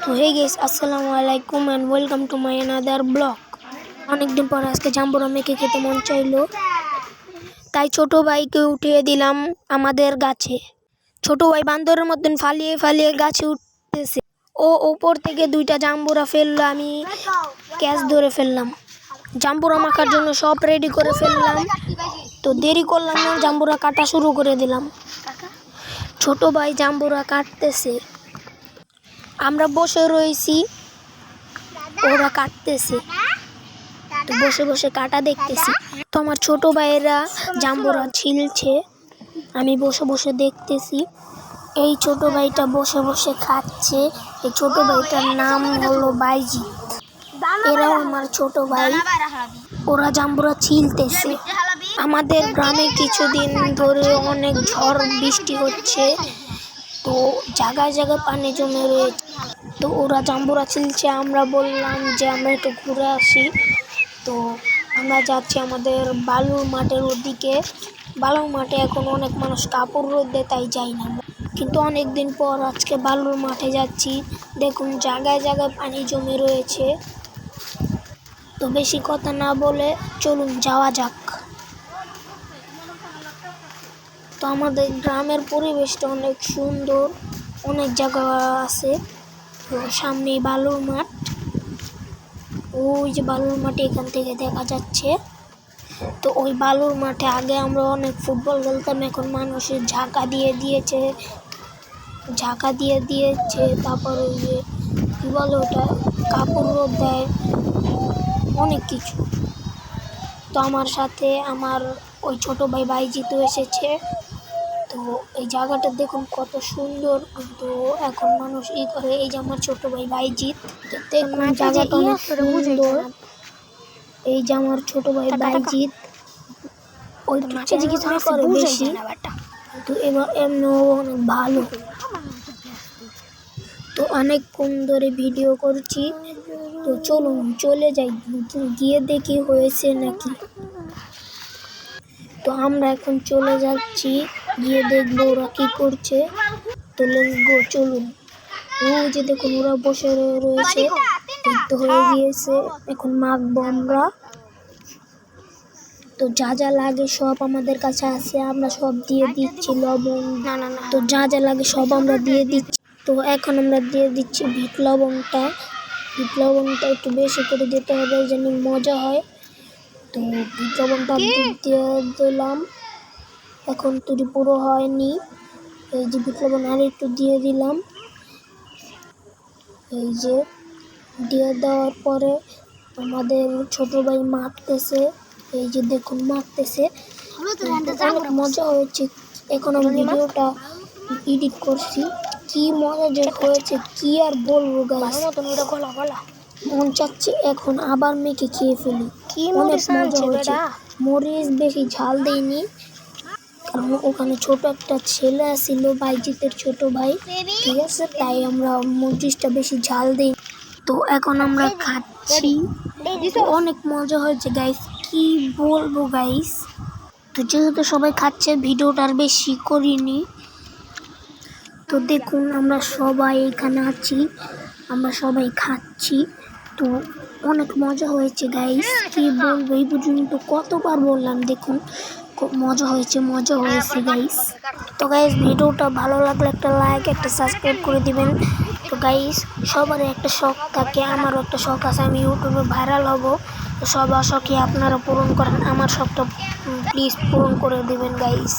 তো hey guys, আসসালামু আলাইকুম and welcome to my another blog. অনেকদিন পর আজকে জাম্বুরা মেখে খেতে মন চাইলো, তাই ছোট ভাইকে উঠিয়ে দিলাম আমাদের গাছে। ছোট ভাই বান্দরের মতন ফালিয়ে ফালিয়ে গাছে উঠতেছে। ও ওপর থেকে দুইটা জাম্বুরা ফেললো, আমি ক্যাচ ধরে ফেললাম। জাম্বুরা মাখার জন্য সব রেডি করে ফেললাম, তো দেরি করলাম না, জাম্বুরা কাটা শুরু করে দিলাম। ছোট ভাই জাম্বুরা কাটতেছে, আমরা বসে রয়েছি, ওরা কাটতেছে, তো বসে বসে কাটা দেখতেছি। তো আমার ছোট ভাইয়েরা জাম্বুরা ছিলছে, আমি বসে বসে দেখতেছি। এই ছোট ভাইটা বসে বসে খাচ্ছে। এই ছোট ভাইটার নাম হলো বাইজিৎ। এরাও আমার ছোট ভাই, ওরা জাম্বুরা ছিলতেছে। আমাদের গ্রামে কিছুদিন ধরে অনেক ঝড় বৃষ্টি হচ্ছে, তো জায়গায় জায়গায় পানি জমে রয়েছে। তো ওরা জাম্বুরা ছিলছে, আমরা বললাম যে আমরা একটু ঘুরে আসি। তো আমরা যাচ্ছি আমাদের বালুর মাঠের ওদিকে। বালুর মাঠে এখন অনেক মানুষ কাপড় রোদে, তাই যাই না, কিন্তু অনেক দিন পর আজকে বালুর মাঠে যাচ্ছি। দেখুন জায়গায় জায়গায় পানি জমে রয়েছে। তো বেশি কথা না বলে চলুন যাওয়া যাক। তো আমাদের গ্রামের পরিবেশটা অনেক সুন্দর, অনেক জায়গা আছে। তো সামনেই বালুর মাঠ, ওই যে বালুর মাঠে এখান থেকে দেখা যাচ্ছে। তো ওই বালুর মাঠে আগে আমরা অনেক ফুটবল খেলতাম, এখন মানুষের ঝাঁকা দিয়ে দিয়েছে। তারপর ওই যে কী বলে ওটা, কাপড় রোদ দেয়, অনেক কিছু। তো আমার সাথে আমার ওই ছোট ভাই বাইজিৎও এসেছে। তো এই জায়গাটা দেখুন কত সুন্দর, কিন্তু এখন মানুষ করে। এই যে আমার ছোট ভাই বাইজিৎ, দেখুন জায়গাটা অনেক সুন্দর। এই যে আমার ছোট ভাই বাইজিৎ, ওই কিছু করে বেশি, তো এবার এমনিও অনেক ভালো। তো অনেকক্ষণ ধরে ভিডিও করছি, তো চলুন চলে যাই, গিয়ে দেখি হয়েছে নাকি। তো আমরা এখন চলে যাচ্ছি, গিয়ে দেখবো ওরা কি করছে। তো লেটস গো, চলুন। ওই যে দেখুন ওরা বসে রয়েছে, তো হয়ে গিয়েছে, এখন মাখবো আমরা। তো যা যা লাগে সব আমাদের কাছে আছে, আমরা সব দিয়ে দিচ্ছি। লবণ তো যা যা লাগে সব আমরা দিয়ে দিচ্ছি। তো এখন আমরা দিয়ে দিচ্ছি বিট লবণটা একটু বেশি করে দিতে হবে, যেন মজা হয়। তো বিট লবণটা দিয়ে দিলাম, এখন তৈরি পুরো হয়নি। এই যে বিট লবণ আর একটু দিয়ে দিলাম। এই যে দিয়ে দেওয়ার পরে আমাদের ছোট ভাই মাখতেছে, এই যে দেখুন মাখতেছে, অনেক মজা হয়েছে। এখন আমি ভিডিওটা এডিট করছি, কি মজা যে হয়েছে কি আর বলবো গাইস। মন চাচ্ছে এখন আবার মেখে খেয়ে ফেলি, অনেক মজা হয়েছে। মরিচ বেশি ঝাল দেয়নি, কারণ ওখানে ছোট একটা ছেলে আসছিল, বাইজিতের ছোট ভাই, ঠিক আছে, তাই আমরা মরিচটা বেশি ঝাল দিই। তো এখন আমরা খাচ্ছি, অনেক মজা হয়েছে গাইস, কি বলবো গাইস। তো যেহেতু সবাই খাচ্ছে, ভিডিওটা আর বেশি করিনি। তো দেখুন আমরা সবাই এখানে আছি, আমরা সবাই খাচ্ছি, তো অনেক মজা হয়েছে গাইস, কি বলবো। এই পর্যন্ত কতবার বললাম, দেখুন খুব মজা হয়েছে গাইস। তো গাইস ভিডিওটা ভালো লাগলে একটা লাইক, একটা সাবস্ক্রাইব করে দিবেন। তো গাইস সবারই একটা শখ থাকে, আমারও একটা শখ আছে, আমি ইউটিউবে ভাইরাল হব। তো সবার শখই আপনারা পূরণ করেন, আমার শখটা প্লিজ পূরণ করে দিবেন গাইস।